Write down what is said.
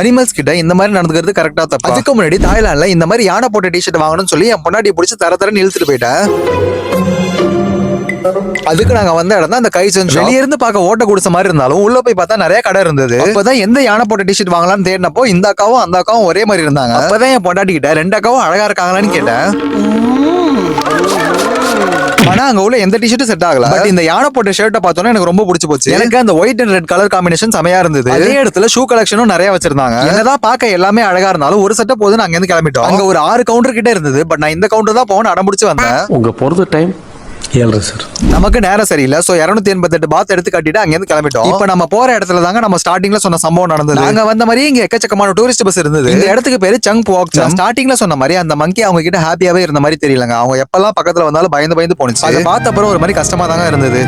Animals கிட்ட இந்த மாதிரி நடந்துக்கிறது கரெக்டா தப்பா? அதுக்கு முன்னாடி தாய்லாந்துல இந்த மாதிரி யானை போட்ட டிஷர்ட் வாங்கணும்னு சொல்லி என் பொண்டாட்டி பிடிச்சி தரன்னு இழுத்துட்டு போயிட்டேன். அதுக்கு நாங்க வந்த இடம் தான் அந்த கைசன். வெளிய இருந்து பார்க்க ஓட்ட குடிச மாதிரி இருந்தாலும் உள்ள போய் பார்த்தா நிறைய கடை இருந்தது. அப்பதான் எந்த யானை போட்ட டிஷர்ட் வாங்கலாம்னு தேடினப்போ இந்த அக்காவும் அந்த அக்காவும் ஒரே மாதிரி இருந்தாங்க. அப்பதான் என் பொண்டாட்டி கிட்ட 2 அக்காவும் அழகா இருக்காங்களான்னு கேட்டேன். ஆனா அங்க உள்ள எந்த டிஷர்ட்டும் செட் ஆகல. பட் இந்த யானை போட்ட ஷர்ட்டை பார்த்தோன்னா எனக்கு ரொம்ப பிடிச்சு போச்சு. எனக்கு அந்த white and red colour combination செமையா இருந்தது. அதே இடத்துல ஷூ கலெக்ஷனும் நிறைய வச்சிருந்தாங்க. என்னதான் பார்க்க எல்லாமே அழகா இருந்தாலும் ஒரு சட்டை போது நாங்க இருந்து கிளம்பிட்டோம். அங்க ஒரு 6 கவுண்டர் கிட்ட இருந்தது. பட் நான் இந்த கவுண்டர் தான் போகணும் அடம்பிடிச்சு வந்தேன். உங்க போறது டைம் 7:30 சார். நமக்கு நேரம் சரியில்லை. சோ 288 பாத் எடுத்து கட்டிட்டு அங்க இருந்து கிளம்பிட்டோம். இப்ப நம்ம போற இடத்துல தாங்க நம்ம ஸ்டார்டிங்ல சொன்ன சம்பவம் நடந்தது. நாங்க வந்த மாதிரி இங்க எக்கச்சக்கமான டூரிஸ்ட் பஸ் இருந்தது. இந்த இடத்துக்கு பேரு சங் புவாக். ஸ்டார்டிங்ல சொன்ன மாதிரி அந்த மங்கி அவங்க கிட்ட ஹாப்பியாவே இருந்த மாதிரி தெரியலங்க. அவங்க எப்பெல்லாம் பக்கத்துல வந்தாலும் பயந்து போனுச்சு. அதை பார்த்த அப்புறம் ஒரு மாதிரி கஷ்டமா தாங்க இருந்தது.